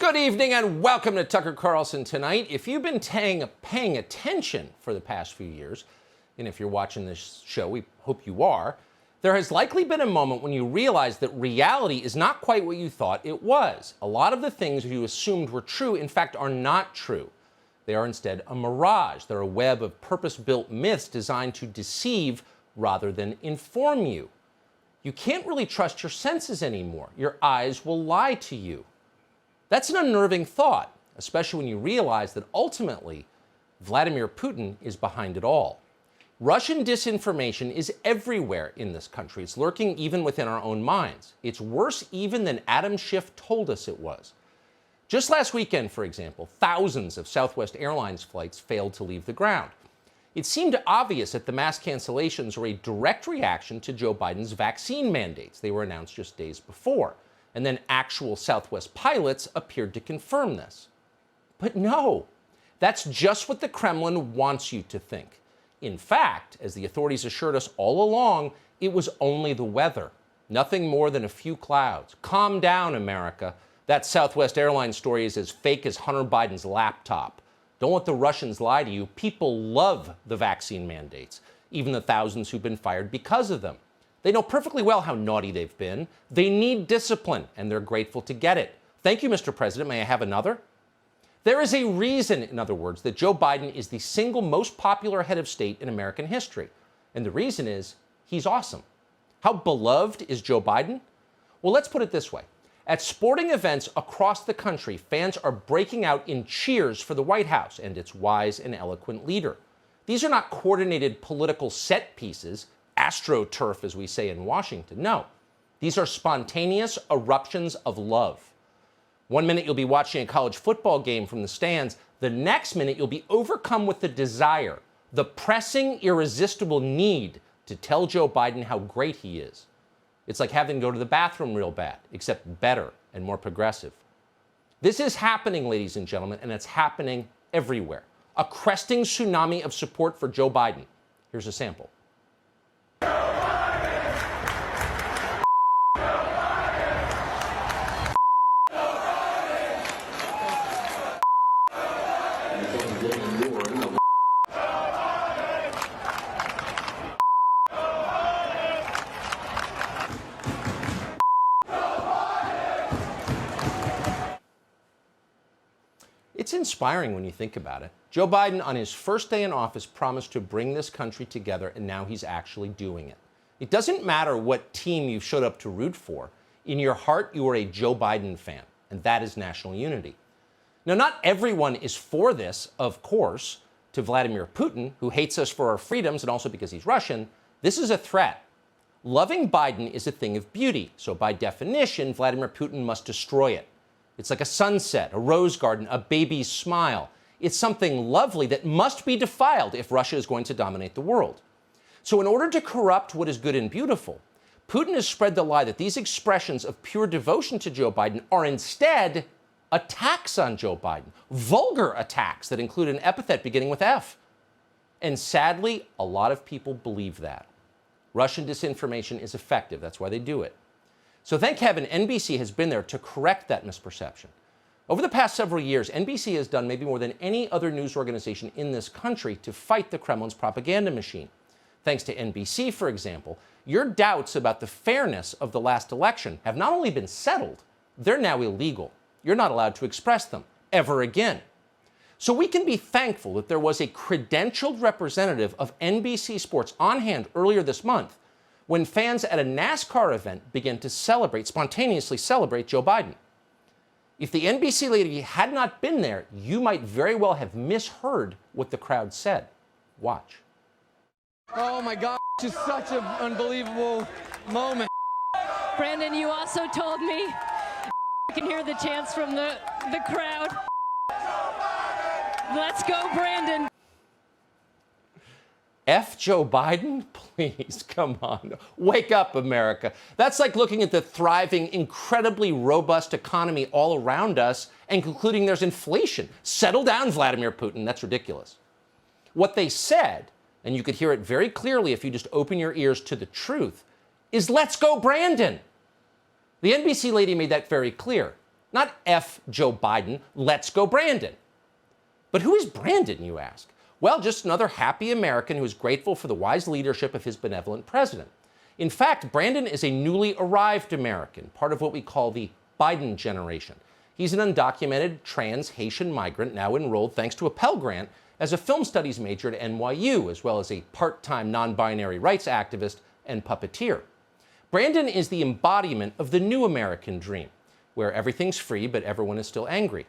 Good evening and welcome to Tucker Carlson Tonight. If you've been paying attention for the past few years, and if you're watching this show, we hope you are, there has likely been a moment when you realize that reality is not quite what you thought it was. A lot of the things you assumed were true, in fact, are not true. They are instead a mirage. They're a web of purpose-built myths designed to deceive rather than inform you. You can't really trust your senses anymore. Your eyes will lie to you. That's an unnerving thought, especially when you realize that ultimately Vladimir Putin is behind it all. Russian disinformation is everywhere in this country. It's lurking even within our own minds. It's worse even than Adam Schiff told us it was. Just last weekend, for example, thousands of Southwest Airlines flights failed to leave the ground. It seemed obvious that the mass cancellations were a direct reaction to Joe Biden's vaccine mandates. They were announced just days before. And then actual Southwest pilots appeared to confirm this. But no, that's just what the Kremlin wants you to think. In fact, as the authorities assured us all along, it was only the weather. Nothing more than a few clouds. Calm down, America. That Southwest Airlines story is as fake as Hunter Biden's laptop. Don't let the Russians lie to you. People love the vaccine mandates, even the thousands who've been fired because of them. They know perfectly well how naughty they've been. They need discipline, and they're grateful to get it. Thank you, Mr. President. May I have another? There is a reason, in other words, that Joe Biden is the single most popular head of state in American history. And the reason is he's awesome. How beloved is Joe Biden? Well, let's put it this way. At sporting events across the country, fans are breaking out in cheers for the White House and its wise and eloquent leader. These are not coordinated political set pieces, astroturf, as we say in Washington. No, these are spontaneous eruptions of love. One minute you'll be watching a college football game from the stands. The next minute you'll be overcome with the desire, the pressing, irresistible need to tell Joe Biden how great he is. It's like having to go to the bathroom real bad, except better and more progressive. This is happening, ladies and gentlemen, and it's happening everywhere. A cresting tsunami of support for Joe Biden. Here's a sample. It's inspiring when you think about it. Joe Biden, on his first day in office, promised to bring this country together, and now he's actually doing it. It doesn't matter what team you showed up to root for. In your heart, you are a Joe Biden fan, and that is national unity. Now, not everyone is for this, of course. To Vladimir Putin, who hates us for our freedoms and also because he's Russian, this is a threat. Loving Biden is a thing of beauty, so by definition, Vladimir Putin must destroy it. It's like a sunset, a rose garden, a baby's smile. It's something lovely that must be defiled if Russia is going to dominate the world. So in order to corrupt what is good and beautiful, Putin has spread the lie that these expressions of pure devotion to Joe Biden are instead attacks on Joe Biden, vulgar attacks that include an epithet beginning with F. And sadly, a lot of people believe that. Russian disinformation is effective. That's why they do it. So thank heaven NBC has been there to correct that misperception. Over the past several years, NBC has done maybe more than any other news organization in this country to fight the Kremlin's propaganda machine. Thanks to NBC, for example, your doubts about the fairness of the last election have not only been settled, they're now illegal. You're not allowed to express them ever again. So we can be thankful that there was a credentialed representative of NBC Sports on hand earlier this month when fans at a NASCAR event began to spontaneously celebrate Joe Biden. If the NBC lady had not been there, you might very well have misheard what the crowd said. Watch. Oh my God, just such an unbelievable moment. Brandon, you also told me I can hear the chants from the crowd. Let's go, Brandon. F Joe Biden? Please, come on. Wake up, America. That's like looking at the thriving, incredibly robust economy all around us and concluding there's inflation. Settle down, Vladimir Putin. That's ridiculous. What they said, and you could hear it very clearly if you just open your ears to the truth, is let's go, Brandon. The NBC lady made that very clear. Not F Joe Biden, let's go Brandon. But who is Brandon, you ask? Well, just another happy American who is grateful for the wise leadership of his benevolent president. In fact, Brandon is a newly arrived American, part of what we call the Biden generation. He's an undocumented trans Haitian migrant now enrolled, thanks to a Pell Grant, as a film studies major at NYU, as well as a part-time non-binary rights activist and puppeteer. Brandon is the embodiment of the new American dream, where everything's free but everyone is still angry.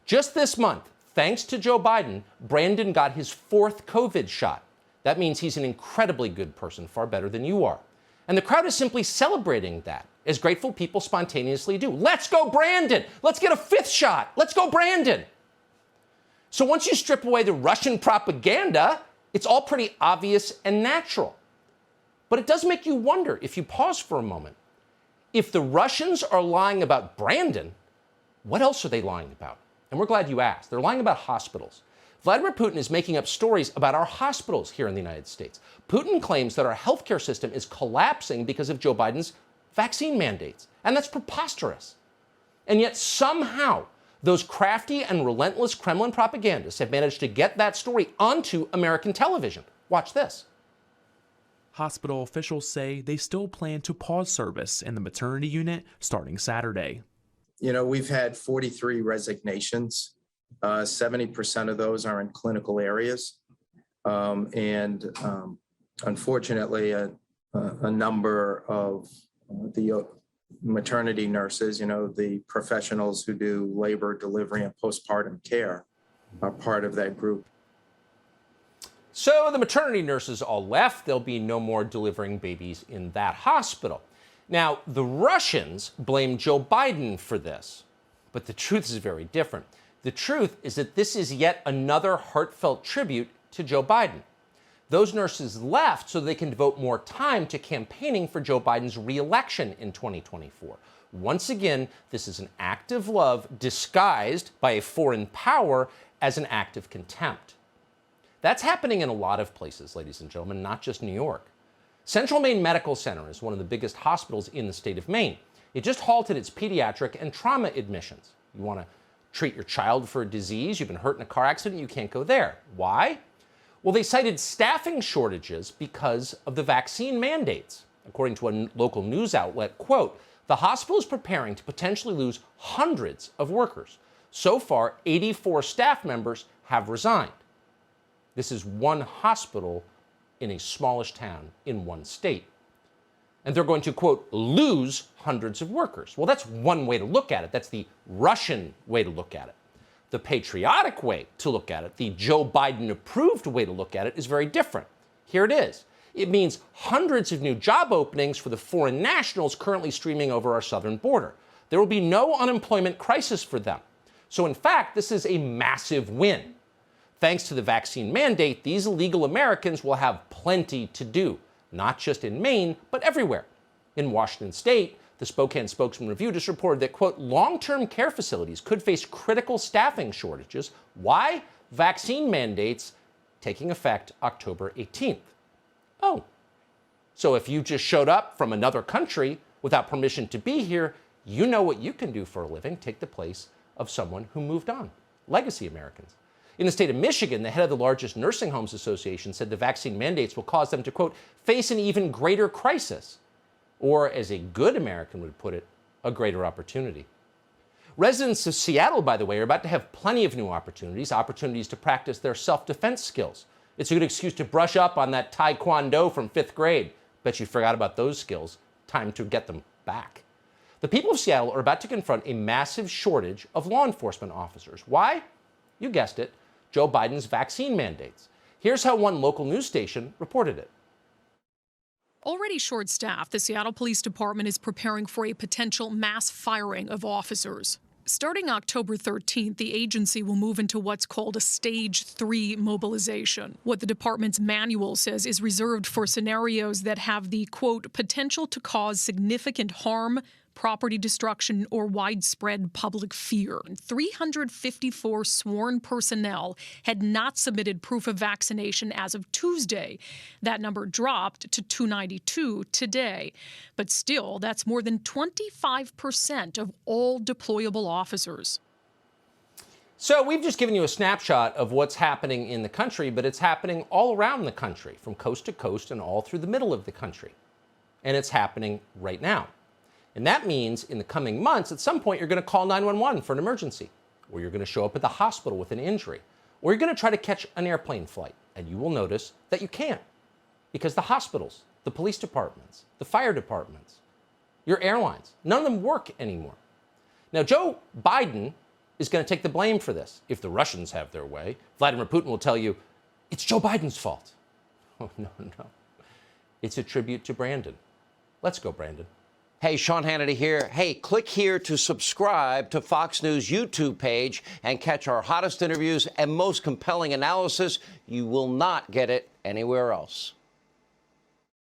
Just this month, thanks to Joe Biden, Brandon got his 4th COVID shot. That means he's an incredibly good person, far better than you are. And the crowd is simply celebrating that, as grateful people spontaneously do. Let's go Brandon! Let's get a 5th shot! Let's go Brandon! So once you strip away the Russian propaganda, it's all pretty obvious and natural. But it does make you wonder, if you pause for a moment, if the Russians are lying about Brandon, what else are they lying about? And we're glad you asked. They're lying about hospitals. Vladimir Putin is making up stories about our hospitals here in the United States. Putin claims that our healthcare system is collapsing because of Joe Biden's vaccine mandates. And that's preposterous. And yet somehow, those crafty and relentless Kremlin propagandists have managed to get that story onto American television. Watch this. Hospital officials say they still plan to pause service in the maternity unit starting Saturday. You know, we've had 43 resignations. 70% of those are in clinical areas. Unfortunately, a number of the maternity nurses, you know, the professionals who do labor, delivery, and postpartum care are part of that group. So the maternity nurses all left. There'll be no more delivering babies in that hospital. Now, the Russians blame Joe Biden for this, but the truth is very different. The truth is that this is yet another heartfelt tribute to Joe Biden. Those nurses left so they can devote more time to campaigning for Joe Biden's re-election in 2024. Once again, this is an act of love disguised by a foreign power as an act of contempt. That's happening in a lot of places, ladies and gentlemen, not just New York. Central Maine Medical Center is one of the biggest hospitals in the state of Maine. It just halted its pediatric and trauma admissions. You want to treat your child for a disease, you've been hurt in a car accident, you can't go there. Why? Well, they cited staffing shortages because of the vaccine mandates. According to a local news outlet, quote, the hospital is preparing to potentially lose hundreds of workers. So far, 84 staff members have resigned. This is one hospital in a smallish town in one state. And they're going to, quote, lose hundreds of workers. Well, that's one way to look at it. That's the Russian way to look at it. The patriotic way to look at it, the Joe Biden-approved way to look at it, is very different. Here it is. It means hundreds of new job openings for the foreign nationals currently streaming over our southern border. There will be no unemployment crisis for them. So, in fact, this is a massive win. Thanks to the vaccine mandate, these illegal Americans will have plenty to do, not just in Maine, but everywhere. In Washington state, the Spokane Spokesman Review just reported that, quote, long-term care facilities could face critical staffing shortages. Why? Vaccine mandates taking effect October 18th. Oh, so if you just showed up from another country without permission to be here, you know what you can do for a living, take the place of someone who moved on. Legacy Americans. In the state of Michigan, the head of the largest nursing homes association said the vaccine mandates will cause them to, quote, face an even greater crisis. Or, as a good American would put it, a greater opportunity. Residents of Seattle, by the way, are about to have plenty of new opportunities to practice their self-defense skills. It's a good excuse to brush up on that Taekwondo from 5th grade. Bet you forgot about those skills. Time to get them back. The people of Seattle are about to confront a massive shortage of law enforcement officers. Why? You guessed it. Joe Biden's vaccine mandates. Here's how one local news station reported it. Already short-staffed, the Seattle Police Department is preparing for a potential mass firing of officers. Starting October 13th, the agency will move into what's called a Stage 3 mobilization. What the department's manual says is reserved for scenarios that have the, quote, potential to cause significant harm, property destruction, or widespread public fear. 354 sworn personnel had not submitted proof of vaccination as of Tuesday. That number dropped to 292 today. But still, that's more than 25% of all deployable officers. So we've just given you a snapshot of what's happening in the country, but it's happening all around the country, from coast to coast and all through the middle of the country. And it's happening right now. And that means in the coming months, at some point, you're going to call 911 for an emergency, or you're going to show up at the hospital with an injury, or you're going to try to catch an airplane flight. And you will notice that you can't, because the hospitals, the police departments, the fire departments, your airlines, none of them work anymore. Now, Joe Biden is going to take the blame for this. If the Russians have their way, Vladimir Putin will tell you, it's Joe Biden's fault. Oh, no. It's a tribute to Brandon. Let's go, Brandon. Hey, Sean Hannity here. Hey, click here to subscribe to Fox News YouTube page and catch our hottest interviews and most compelling analysis. You will not get it anywhere else.